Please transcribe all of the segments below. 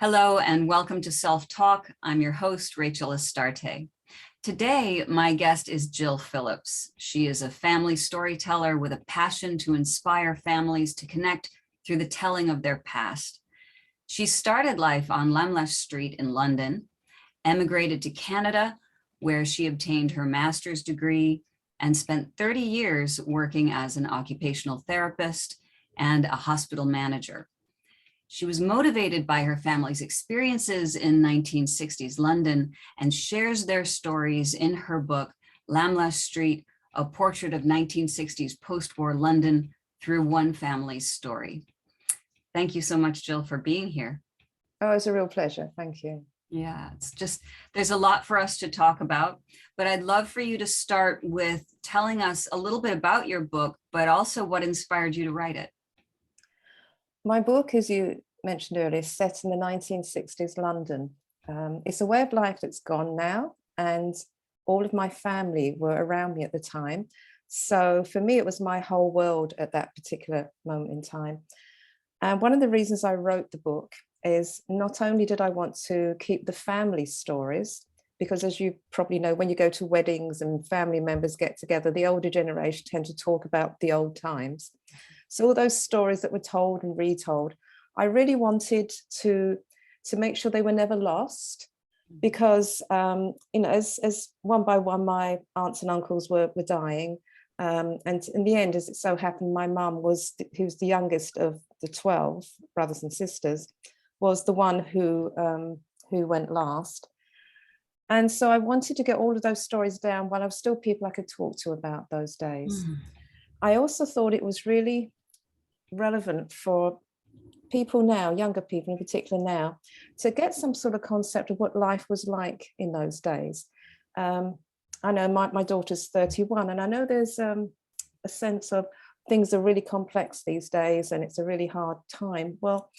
Hello and welcome to Self-Talk. I'm your host, Rachel Astarte. Today, my guest is Jill Phillips. She is a family storyteller with a passion to inspire families to connect through the telling of their past. She started life on Lamlash Street in London, emigrated to Canada, where she obtained her master's degree and spent 30 years working as an occupational therapist and a hospital manager. She was motivated by her family's experiences in 1960s London and shares their stories in her book, Lamlash Street, A Portrait of 1960s Post-War London Through One Family's Story. Thank you so much, Jill, for being here. Oh, it's a real pleasure. Thank you. Yeah, it's just, there's a lot for us to talk about, but I'd love for you to start with telling us a little bit about your book, but also what inspired you to write it. My book, as you mentioned earlier, is set in the 1960s London. It's a way of life that's gone now, and all of my family were around me at the time. So for me, it was my whole world at that particular moment in time. And one of the reasons I wrote the book is not only did I want to keep the family stories, because as you probably know, when you go to weddings and family members get together, the older generation tend to talk about the old times. So all those stories that were told and retold, I really wanted to make sure they were never lost, because as one by one my aunts and uncles were dying, and in the end, as it so happened, my mum who was the youngest of the 12 brothers and sisters, was the one who went last. And so I wanted to get all of those stories down while I was still people I could talk to about those days. I also thought it was really relevant for people now, younger people in particular now, to get some sort of concept of what life was like in those days. I know my daughter's 31, and I know there's a sense of things are really complex these days and it's a really hard time. Well,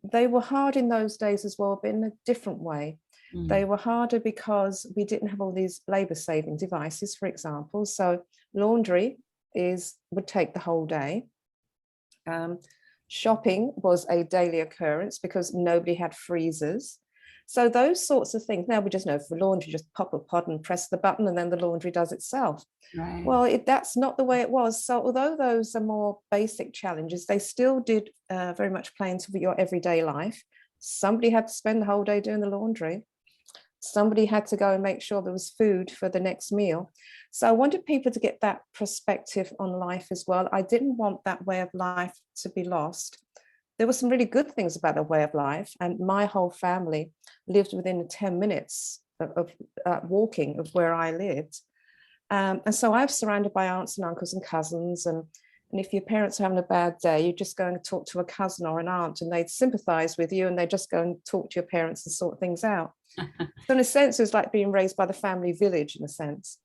they were hard in those days as well, but in a different way. They were harder because we didn't have all these labor-saving devices, for example. So laundry would take the whole day. Shopping was a daily occurrence because nobody had freezers. So those sorts of things. Now we just know for laundry, just pop a pod and press the button and then the laundry does itself. Right. Well, that's not the way it was. So although those are more basic challenges, they still did very much play into your everyday life. Somebody had to spend the whole day doing the laundry. Somebody had to go and make sure there was food for the next meal. So I wanted people to get that perspective on life as well. I didn't want that way of life to be lost. There were some really good things about the way of life, and my whole family lived within 10 minutes of walking of where I lived. And so I was surrounded by aunts and uncles and cousins, and if your parents are having a bad day, you just go and talk to a cousin or an aunt and they'd sympathize with you, and they'd just go and talk to your parents and sort things out. So in a sense, it was like being raised by the family village in a sense.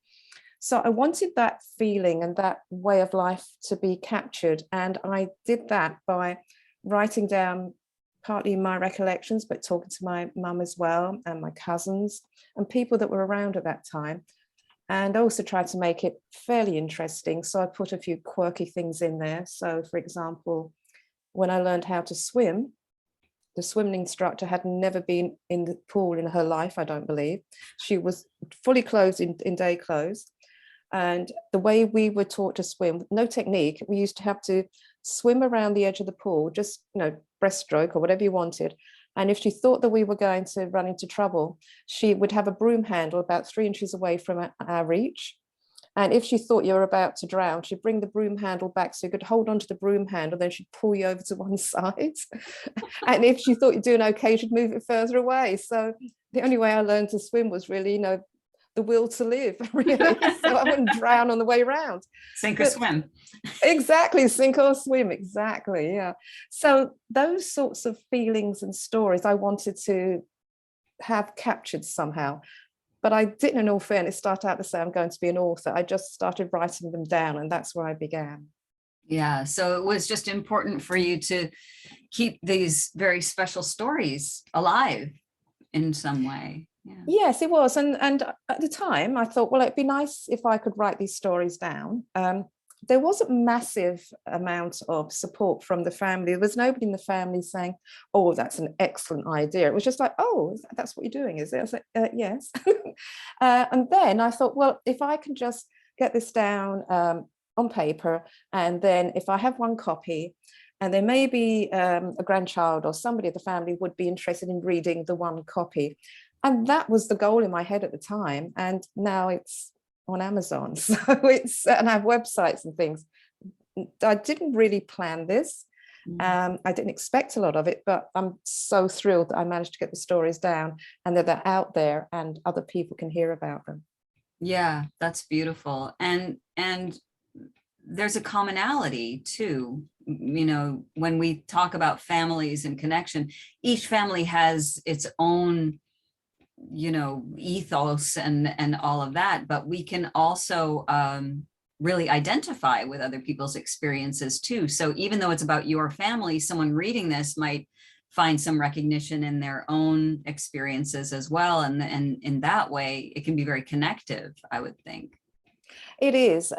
So I wanted that feeling and that way of life to be captured. And I did that by writing down partly my recollections, but talking to my mum as well, and my cousins and people that were around at that time. And also tried to make it fairly interesting. So I put a few quirky things in there. So for example, when I learned how to swim, the swimming instructor had never been in the pool in her life, I don't believe. She was fully clothed in day clothes. And the way we were taught to swim, no technique, we used to have to swim around the edge of the pool, just, breaststroke or whatever you wanted. And if she thought that we were going to run into trouble, she would have a broom handle about 3 inches away from our reach. And if she thought you were about to drown, she'd bring the broom handle back so you could hold onto the broom handle, then she'd pull you over to one side. And if she thought you're doing okay, she'd move it further away. So the only way I learned to swim was really, the will to live, really. So I wouldn't drown on the way around. Sink or swim. Exactly, sink or swim, exactly, yeah. So those sorts of feelings and stories I wanted to have captured somehow. But I didn't, in all fairness, start out to say I'm going to be an author. I just started writing them down, and that's where I began. Yeah, so it was just important for you to keep these very special stories alive in some way. Yeah. Yes, it was. And at the time, I thought, well, it'd be nice if I could write these stories down. there wasn't massive amount of support from the family. There was nobody in the family saying, oh, that's an excellent idea. It was just like, oh, that's what you're doing, is it? I was like, yes. And then I thought, well, if I can just get this down on paper, and then if I have one copy, and then maybe a grandchild or somebody of the family would be interested in reading the one copy. And that was the goal in my head at the time. And now it's on Amazon. So it's, and I have websites and things. I didn't really plan this. I didn't expect a lot of it, but I'm so thrilled that I managed to get the stories down and that they're out there and other people can hear about them. Yeah, that's beautiful. And there's a commonality too. You know, when we talk about families and connection, each family has its own, you know, ethos and all of that, but we can also really identify with other people's experiences too. So even though it's about your family, someone reading this might find some recognition in their own experiences as well. And in that way, it can be very connective, I would think. It is.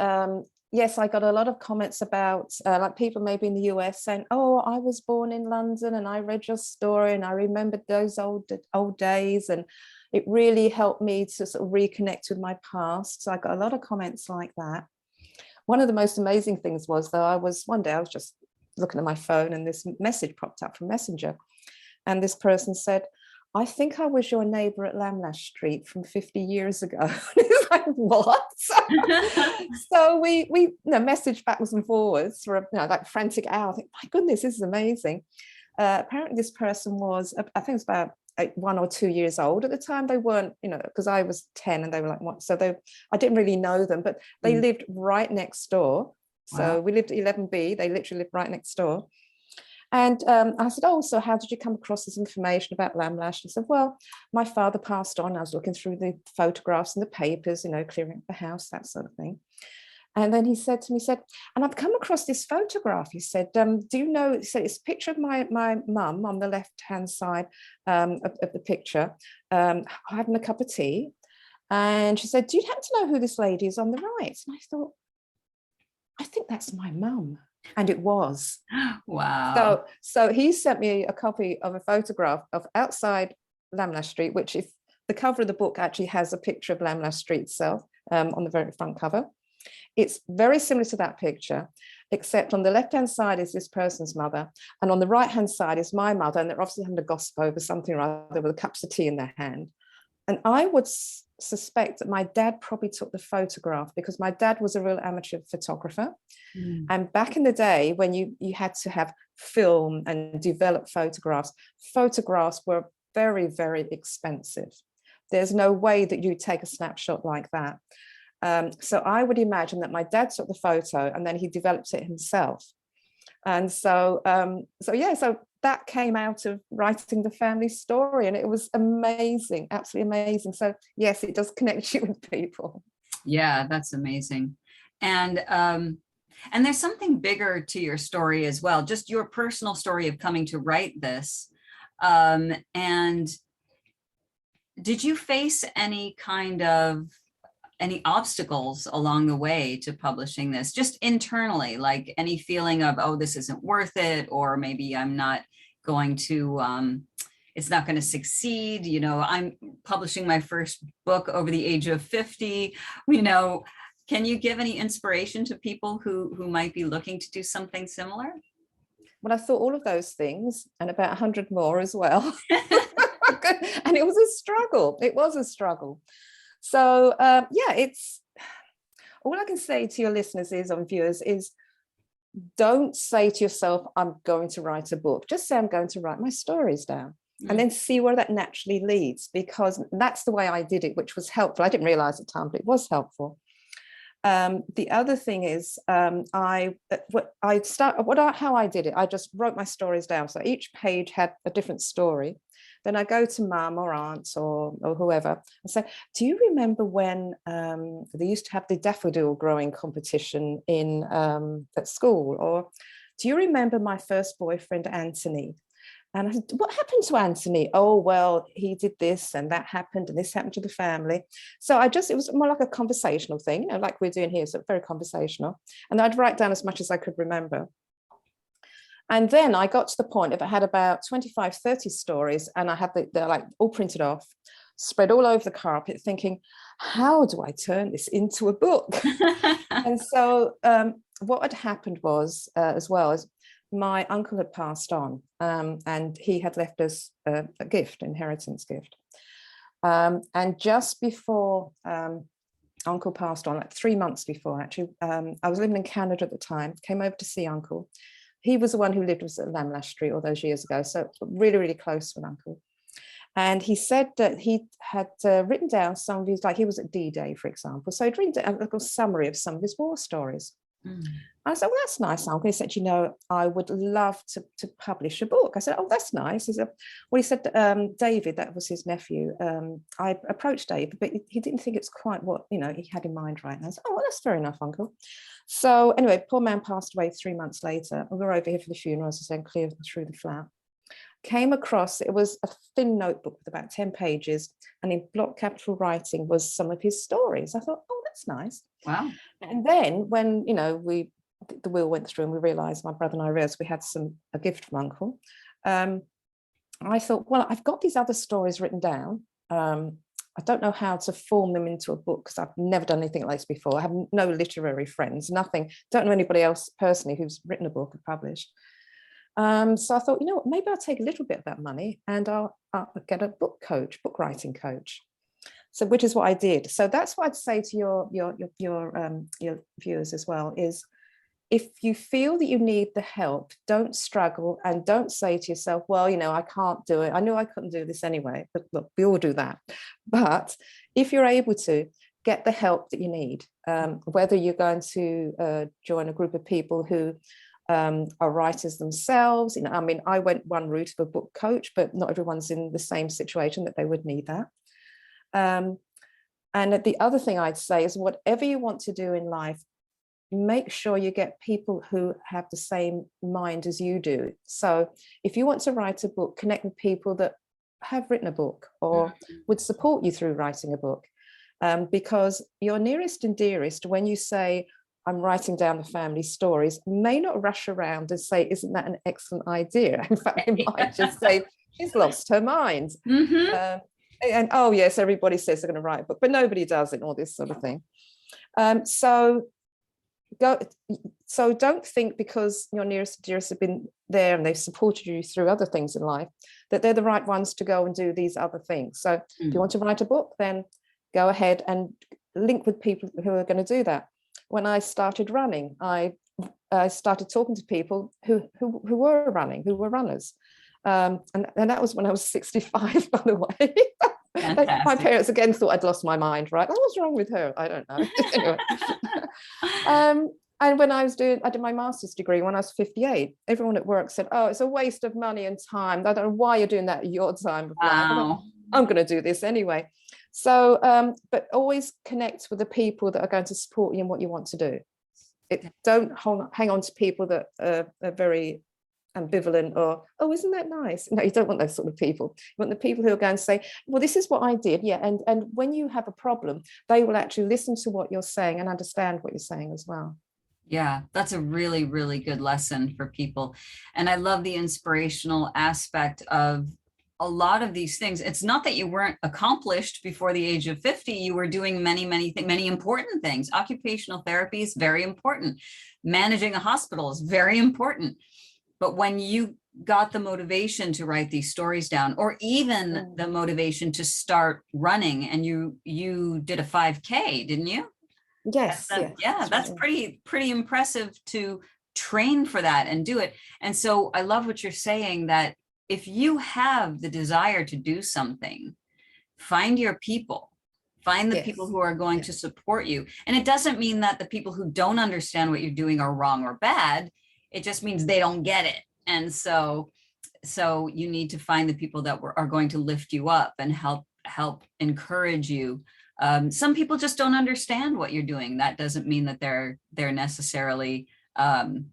Yes, I got a lot of comments about like people maybe in the US saying, oh, I was born in London and I read your story and I remembered those old days, and it really helped me to sort of reconnect with my past. So I got a lot of comments like that. One of the most amazing things was, though, one day I was just looking at my phone and this message popped up from Messenger, and this person said, I think I was your neighbor at Lamlash Street from 50 years ago. It's like, what? So we messaged backwards and forwards for like frantic hour. I think, my goodness, this is amazing. Apparently this person was, I think it was about 1 or 2 years old at the time. They weren't, because I was 10 and they were like, what? So I didn't really know them, but they lived right next door. So we lived at 11B. They literally lived right next door. And I said, oh, so how did you come across this information about Lamlash? He said, well, my father passed on. I was looking through the photographs and the papers, clearing up the house, that sort of thing. And then he said to me, and I've come across this photograph. He said, do you know, he said, it's a picture of my mum on the left-hand side of the picture, having a cup of tea. And she said, do you happen to know who this lady is on the right? And I thought, I think that's my mum. And it was. Wow. So he sent me a copy of a photograph of outside Lamlash Street, which, if the cover of the book actually has a picture of Lamlash Street itself on the very front cover. It's very similar to that picture, except on the left-hand side is this person's mother, and on the right-hand side is my mother, and they're obviously having a gossip over something or other with cups of tea in their hand. And I would suspect that my dad probably took the photograph, because my dad was a real amateur photographer. And back in the day, when you had to have film and develop photographs were very, very expensive. There's no way that you take a snapshot like that. So I would imagine that my dad took the photo and then he developed it himself. And so that came out of writing the family story, and it was amazing, absolutely amazing. So yes, it does connect you with people. Yeah, that's amazing. And there's something bigger to your story as well, just your personal story of coming to write this. And did you face any obstacles along the way to publishing this, just internally, like any feeling of, oh, this isn't worth it, or maybe I'm not going to, it's not going to succeed. I'm publishing my first book over the age of 50, Can you give any inspiration to people who might be looking to do something similar? Well, I thought all of those things and about 100 more as well. And it was a struggle. It was a struggle. So it's all I can say to your listeners and viewers is, don't say to yourself, I'm going to write a book. Just say, I'm going to write my stories down. And then see where that naturally leads, because that's the way I did it, which was helpful. I didn't realize at the time, but it was helpful. The other thing is, how I did it, I just wrote my stories down. So each page had a different story. Then I go to mum or aunt or whoever and say, do you remember when they used to have the daffodil growing competition at school? Or do you remember my first boyfriend, Anthony? And I said, what happened to Anthony? Oh, well, he did this and that happened and this happened to the family. So it was more like a conversational thing, like we're doing here, so very conversational. And I'd write down as much as I could remember. And then I got to the point of I had about 25, 30 stories, and I had they're like all printed off, spread all over the carpet, thinking, how do I turn this into a book? And so what had happened was, as well as, my uncle had passed on, and he had left us a gift, inheritance gift. And just before Uncle passed on, like 3 months before, actually, I was living in Canada at the time, came over to see Uncle. He was the one who lived at Lamlash Street all those years ago, so really, really close with Uncle. And he said that he had written down some of his, like he was at D-Day, for example, so he'd written down a little summary of some of his war stories. I said, well, that's nice, Uncle. He said, I would love to publish a book. I said, oh, that's nice. He said, David, that was his nephew. I approached David, but he didn't think it's quite what, he had in mind right now. I said, oh, well, that's fair enough, Uncle. So anyway, poor man passed away 3 months later. We were over here for the funeral, as I said, clear through the flat. Came across, it was a thin notebook with about 10 pages, and in block capital writing was some of his stories. I thought, oh, that's nice. Wow. And then when, the will went through and we realized, my brother and I realized we had a gift from Uncle. I thought, well, I've got these other stories written down. I don't know how to form them into a book because I've never done anything like this before. I have no literary friends, nothing. Don't know anybody else personally who's written a book and published. So I thought, what, maybe I'll take a little bit of that money and I'll get a book writing coach. So, which is what I did. So that's what I'd say to your viewers as well, is if you feel that you need the help, don't struggle and don't say to yourself, well, I can't do it. I knew I couldn't do this anyway, but look, we all do that. But if you're able to, get the help that you need, whether you're going to join a group of people who are writers themselves. I went one route of a book coach, but not everyone's in the same situation that they would need that. And the other thing I'd say is, whatever you want to do in life, make sure you get people who have the same mind as you do. So if you want to write a book, connect with people that have written a book or would support you through writing a book. Because your nearest and dearest, when you say, I'm writing down the family stories, may not rush around and say, isn't that an excellent idea? In fact, they might just say, she's lost her mind. And oh yes, everybody says they're going to write a book, but nobody does it, and all this sort of thing. So don't think because your nearest and dearest have been there and they've supported you through other things in life that they're the right ones to go and do these other things. So if you want to write a book, then go ahead and link with people who are going to do that. When I started running, I started talking to people who were running, who were runners. And that was when I was 65, by the way. My parents again thought I'd lost my mind, right? Oh, what's wrong with her? I don't know. Anyway. And when I did my master's degree when I was 58, everyone at work said, oh, it's a waste of money and time. I don't know why you're doing that at your time of life. Wow. I'm going to do this anyway. So, but always connect with the people that are going to support you in what you want to do. Don't hang on to people that are very ambivalent or, oh, isn't that nice? No, you don't want those sort of people. You want the people who are going to say, well, this is what I did. Yeah. And when you have a problem, they will actually listen to what you're saying and understand what you're saying as well. Yeah, that's a really, really good lesson for people. And I love the inspirational aspect of a lot of these things. It's not that you weren't accomplished before the age of 50. You were doing many important things. Occupational therapy is very important. Managing a hospital is very important. But when you got the motivation to write these stories down, or even the motivation to start running, and you did a 5K, didn't you? Yes. That's pretty impressive to train for that and do it. And so I love what you're saying, that if you have the desire to do something, find your people, find the people who are going to support you. And it doesn't mean that the people who don't understand what you're doing are wrong or bad. It just means they don't get it. And so you need to find the people that are going to lift you up and help encourage you. Some people just don't understand what you're doing. That doesn't mean that they're necessarily, trying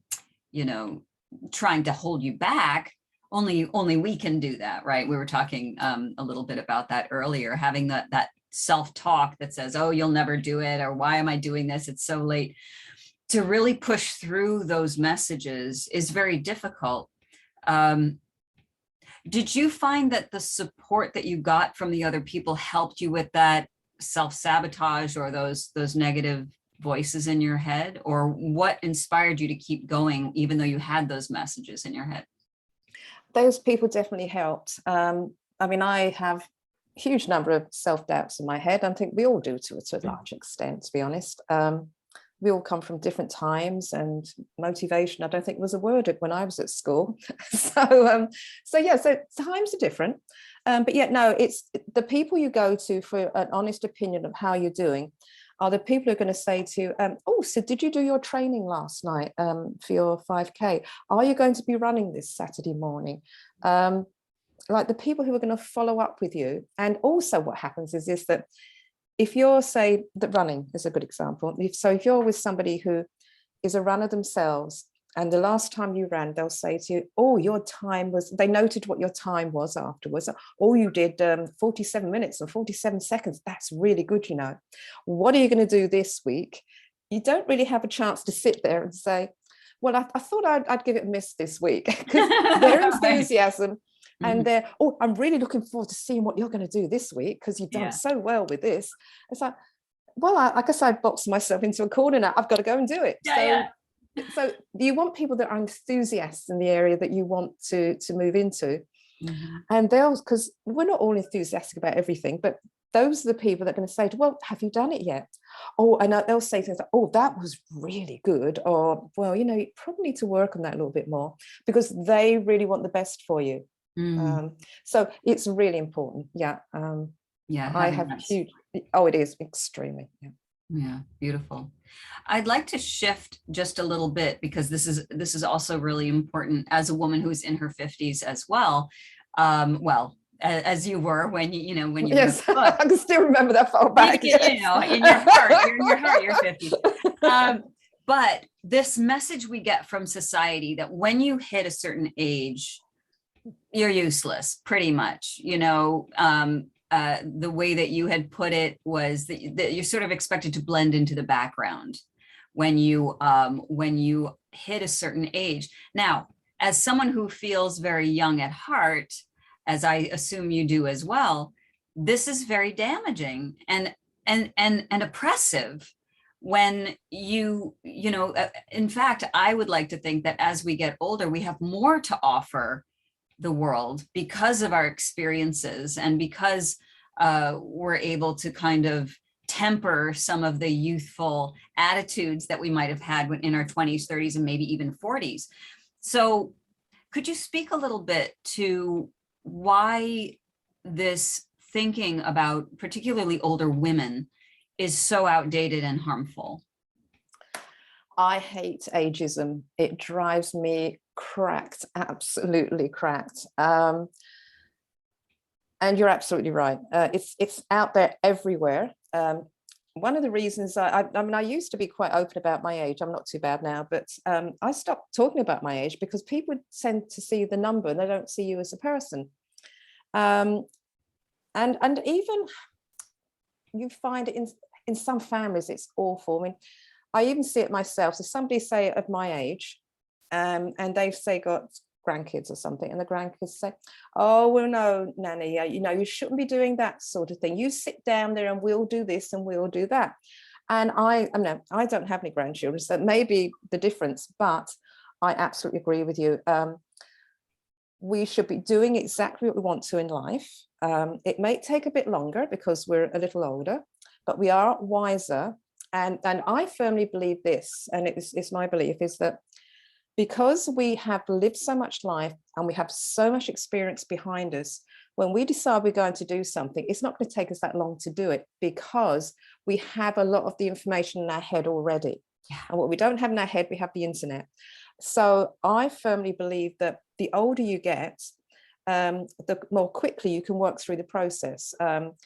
to hold you back. only we can do that, right? We were talking a little bit about that earlier, having that self-talk that says, oh, you'll never do it, or why am I doing this? It's so late. To really push through those messages is very difficult. Did you find that the support that you got from the other people helped you with that self-sabotage or those negative voices in your head? Or what inspired you to keep going even though you had those messages in your head? Those people definitely helped. I mean, I have a huge number of self-doubts in my head. I think we all do to a large extent, to be honest. We all come from different times, and motivation, I don't think was a word when I was at school. So times are different. But yet, no, it's the people you go to for an honest opinion of how you're doing are the people who are going to say to you, oh, so did you do your training last night for your 5K? Are you going to be running this Saturday morning? Like the people who are going to follow up with you. And also what happens is that if you're, say, that running is a good example. If you're with somebody who is a runner themselves, and the last time you ran, they'll say to you, oh, your time was, they noted what your time was afterwards. Oh, you did 47 minutes and 47 seconds. That's really good, you know. What are you going to do this week? You don't really have a chance to sit there and say, well, I thought I'd give it a miss this week, because their enthusiasm and they're, oh, I'm really looking forward to seeing what you're going to do this week because you've done so well with this. It's like, well, I guess I boxed myself into a corner now. I've got to go and do it. So you want people that are enthusiasts in the area that you want to move into. And they'll, because we're not all enthusiastic about everything, but those are the people that are going to say, well, have you done it yet? Oh, and they'll say things like, oh, that was really good. Or, well, you know, you probably need to work on that a little bit more, because they really want the best for you. So it's really important. I have huge, it is extremely. Yeah, beautiful. I'd like to shift just a little bit, because this is also really important as a woman who's in her 50s as well. As you were when you yes, I can still remember that far back. You know, in your heart, you're 50. But this message we get from society that when you hit a certain age, you're useless, pretty much. You know, the way that you had put it was that you're sort of expected to blend into the background when you hit a certain age. Now, as someone who feels very young at heart, as I assume you do as well, this is very damaging and oppressive when you know, in fact, I would like to think that as we get older, we have more to offer the world because of our experiences, and because we're able to kind of temper some of the youthful attitudes that we might have had in our 20s, 30s, and maybe even 40s. So could you speak a little bit to why this thinking about particularly older women is so outdated and harmful? I hate ageism. It drives me cracked, absolutely cracked. And you're absolutely right. It's out there everywhere. One of the reasons I mean, I used to be quite open about my age. I'm not too bad now, but I stopped talking about my age because people tend to see the number and they don't see you as a person. And even you find it in some families, it's awful. I mean, I even see it myself. So somebody say of my age, and they've say got grandkids or something, and the grandkids say, oh, well, no, Nanny, you know, you shouldn't be doing that sort of thing. You sit down there and we'll do this and we'll do that. And I don't have any grandchildren, so maybe the difference, but I absolutely agree with you. We should be doing exactly what we want to in life. It may take a bit longer because we're a little older, but we are wiser. And I firmly believe this, and it's my belief, is that because we have lived so much life and we have so much experience behind us, when we decide we're going to do something, it's not going to take us that long to do it, because we have a lot of the information in our head already. And what we don't have in our head, we have the internet. So I firmly believe that the older you get, the more quickly you can work through the process.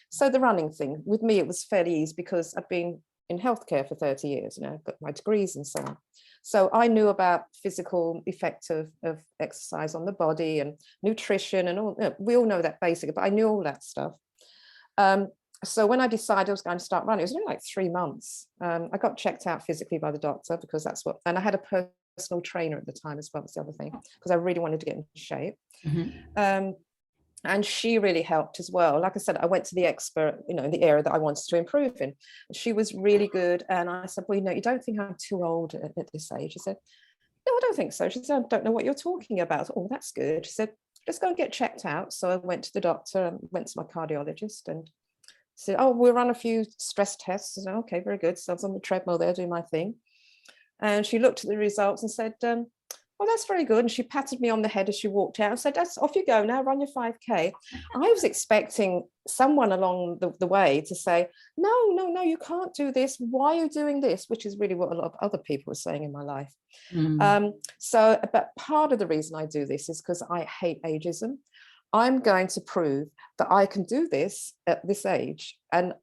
So the running thing, with me, it was fairly easy because I've been in healthcare for 30 years, you know, got my degrees and so on. So I knew about physical effect of exercise on the body and nutrition and all. We all know that basic, but I knew all that stuff. So when I decided I was going to start running, it was only like 3 months. I got checked out physically by the doctor because that's what, and I had a personal trainer at the time as well. That's the other thing, because I really wanted to get in shape. And she really helped as well. Like I said, I went to the expert, in the area that I wanted to improve in. She was really good. And I said, well, you don't think I'm too old at this age? She said, no, I don't think so. She said, I don't know what you're talking about. Oh, that's good. She said, just go and get checked out. So I went to the doctor and went to my cardiologist and said, oh, we'll run a few stress tests. I said, okay, very good. So I was on the treadmill there doing my thing. And she looked at the results and said, well, that's very good. And she patted me on the head as she walked out and said, that's off you go now, run your 5K. I was expecting someone along the way to say, no, you can't do this. Why are you doing this? Which is really what a lot of other people were saying in my life. But part of the reason I do this is because I hate ageism. I'm going to prove that I can do this at this age, and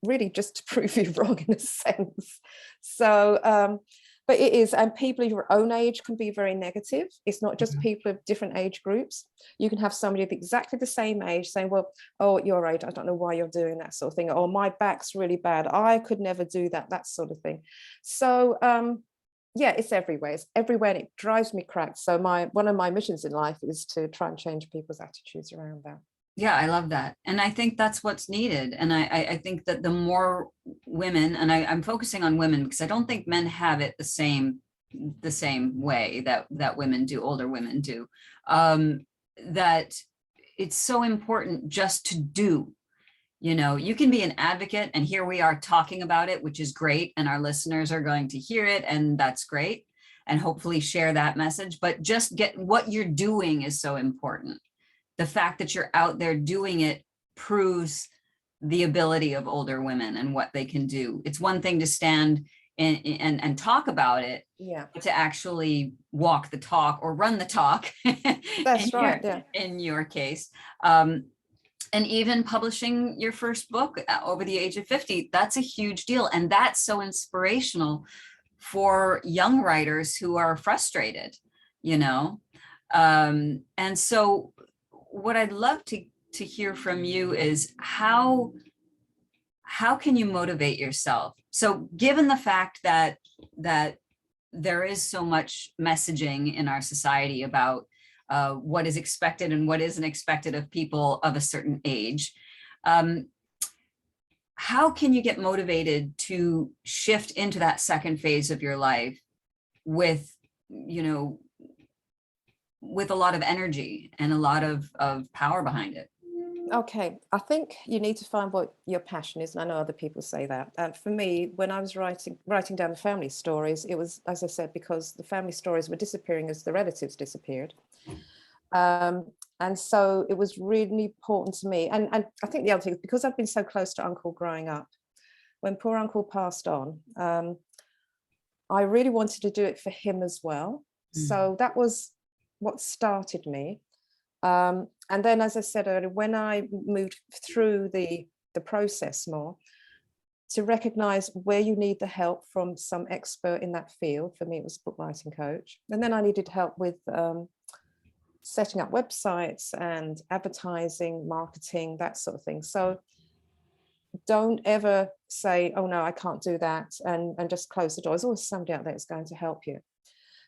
really just to prove you wrong in a sense. So, but it is, and people of your own age can be very negative. It's not just people of different age groups. You can have somebody of exactly the same age saying, well, oh, at your age, I don't know why you're doing that sort of thing. Or my back's really bad. I could never do that, that sort of thing. So, yeah, it's everywhere. It's everywhere, and it drives me cracked. So one of my missions in life is to try and change people's attitudes around that. Yeah, I love that. And I think that's what's needed. And I think that the more women, and I'm focusing on women because I don't think men have it the same way that women do, older women do, that it's so important just to do. You can be an advocate, and here we are talking about it, which is great. And our listeners are going to hear it, and that's great. And hopefully share that message, but just get what you're doing is so important. The fact that you're out there doing it proves the ability of older women and what they can do. It's one thing to stand and talk about it, but to actually walk the talk or run the talk. That's right. In your case. And even publishing your first book over the age of 50, that's a huge deal. And that's so inspirational for young writers who are frustrated, and so what I'd love to hear from you is how can you motivate yourself? So given the fact that there is so much messaging in our society about what is expected and what isn't expected of people of a certain age, how can you get motivated to shift into that second phase of your life with a lot of energy and a lot of power behind it? Okay, I think you need to find what your passion is, and I know other people say that. And for me, when I was writing down the family stories, it was, as I said, because the family stories were disappearing as the relatives disappeared. And so it was really important to me. And I think the other thing is because I've been so close to Uncle growing up, when poor Uncle passed on, I really wanted to do it for him as well. So that was what started me. And then, as I said earlier, when I moved through the process more, to recognize where you need the help from some expert in that field. For me, it was a book writing coach. And then I needed help with setting up websites and advertising, marketing, that sort of thing. So don't ever say, oh no, I can't do that, and just close the door. There's always somebody out there that's going to help you.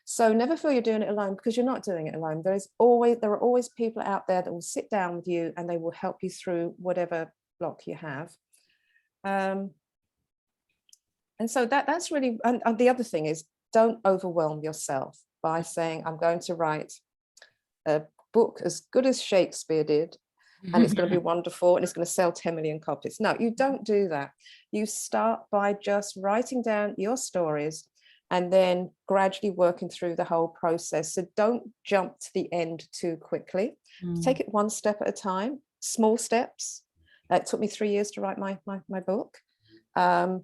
So never feel you're doing it alone, because you're not doing it alone. There are always people out there that will sit down with you and they will help you through whatever block you have. And so that's really, and the other thing is, don't overwhelm yourself by saying, I'm going to write a book as good as Shakespeare did, and it's going to be wonderful, and it's going to sell 10 million copies. No, you don't do that. You start by just writing down your stories and then gradually working through the whole process. So don't jump to the end too quickly. Take it one step at a time, small steps. It took me 3 years to write my book. And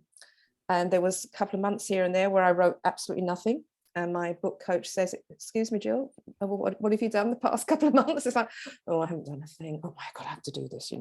there was a couple of months here and there where I wrote absolutely nothing. And my book coach says, excuse me, Jill, what have you done the past couple of months? It's like, oh, I haven't done a thing. Oh my God, I have to do this,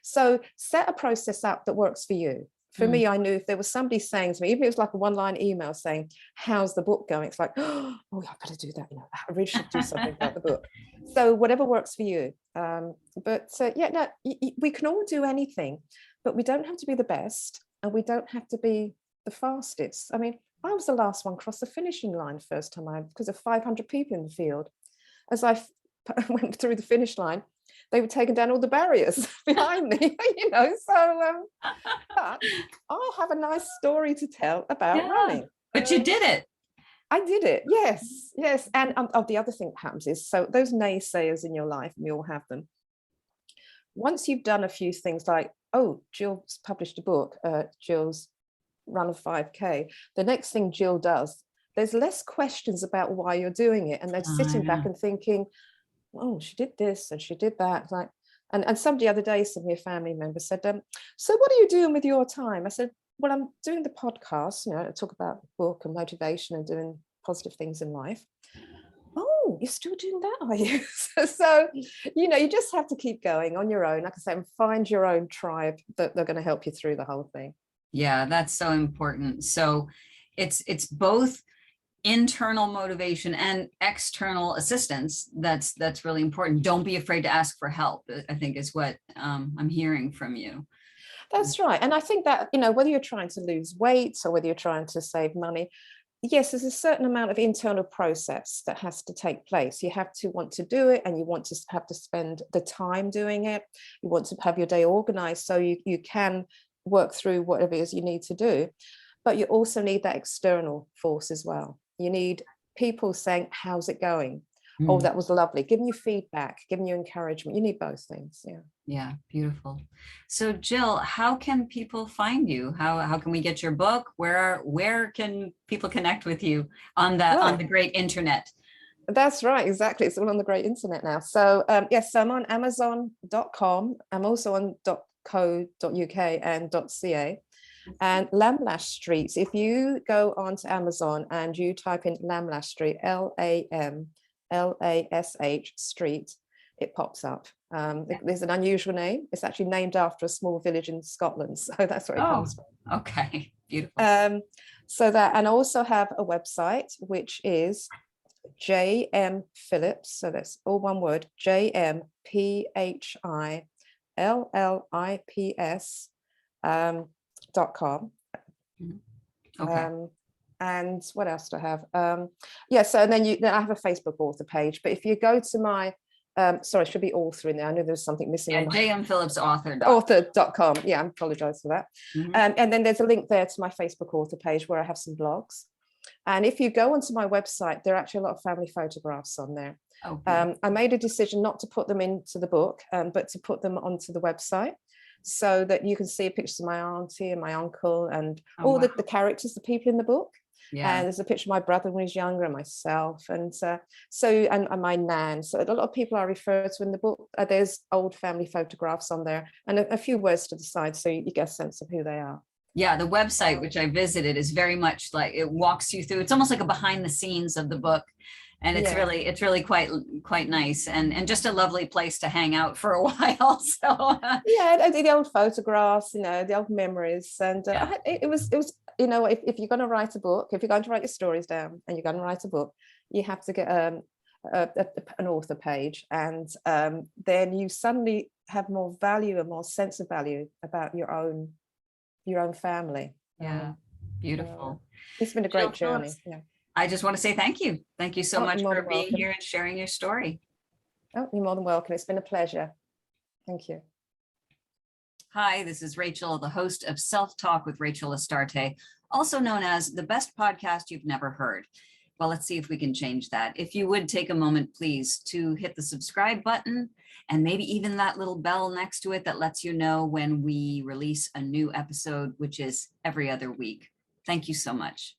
So set a process up that works for you. For me, I knew if there was somebody saying to me, even if it was like a one-line email saying, how's the book going? It's like, oh, I've got to do that. I really should do something about the book. So whatever works for you. We can all do anything, but we don't have to be the best and we don't have to be the fastest. I mean, I was the last one across the finishing line first time because of 500 people in the field. As I went through the finish line, they were taking down all the barriers behind me, so but I have a nice story to tell about running. But you did it. I did it, yes. And the other thing that happens is, so those naysayers in your life, and we all have them, once you've done a few things like, oh, Jill's published a book, Jill's run a 5K, the next thing Jill does, there's less questions about why you're doing it, and they're sitting back and thinking, oh, she did this and she did that. Like, and somebody the other day, a family member said, so what are you doing with your time? I said, well, I'm doing the podcast, I talk about book and motivation and doing positive things in life. Oh, you're still doing that, are you? So, you just have to keep going on your own, like I say, and find your own tribe that they're going to help you through the whole thing. Yeah, that's so important. So it's both internal motivation and external assistance. That's really important. Don't be afraid to ask for help, I think is what I'm hearing from you. That's right. And I think that, whether you're trying to lose weight or whether you're trying to save money, yes, there's a certain amount of internal process that has to take place. You have to want to do it, and you want to have to spend the time doing it. You want to have your day organized so you can work through whatever it is you need to do. But you also need that external force as well. You need people saying, how's it going? Oh, that was lovely. Giving you feedback, giving you encouragement. You need both things. Yeah, beautiful. So Jill, how can people find you? How can we get your book? Where can people connect with you on the great internet? That's right, exactly. It's all on the great internet now. So yes, so I'm on Amazon.com. I'm also on .co.uk and .ca. And Lamlash Street. If you go onto Amazon and you type in Lamlash Street, LAMLASH Street, it pops up. There's an unusual name. It's actually named after a small village in Scotland, so that's where it comes from. Okay, beautiful. So that, and I also have a website which is JM Phillips. So that's all one word: JMPHILLIPS. .com. Okay. And what else do I have? So and then I have a Facebook author page, but if you go to my sorry, it should be author in there. I know there's something missing. Yeah, JM Phillips author.com. Yeah, I apologize for that. And then there's a link there to my Facebook author page where I have some blogs. And if you go onto my website, there are actually a lot of family photographs on there. I made a decision not to put them into the book, but to put them onto the website, so that you can see pictures of my auntie and my uncle and all the characters, the people in the book. And there's a picture of my brother when he was younger and myself, and and my nan. So a lot of people I refer to in the book, there's old family photographs on there, and a few words to the side so you get a sense of who they are. Yeah, the website, which I visited, is very much like, it walks you through. It's almost like a behind the scenes of the book. And it's really quite nice, and just a lovely place to hang out for a while. So the old photographs, the old memories, and it was if you're going to write a book, if you're going to write your stories down and you're going to write a book, you have to get an author page, and then you suddenly have more value and more sense of value about your own family. Beautiful. It's been a great journey. I just want to say thank you. Thank you so much for being here and sharing your story. Oh, you're more than welcome. It's been a pleasure. Thank you. Hi, this is Rachel, the host of Self-Talk with Rachel Astarte, also known as the best podcast you've never heard. Well, let's see if we can change that. If you would take a moment, please, to hit the subscribe button and maybe even that little bell next to it that lets you know when we release a new episode, which is every other week. Thank you so much.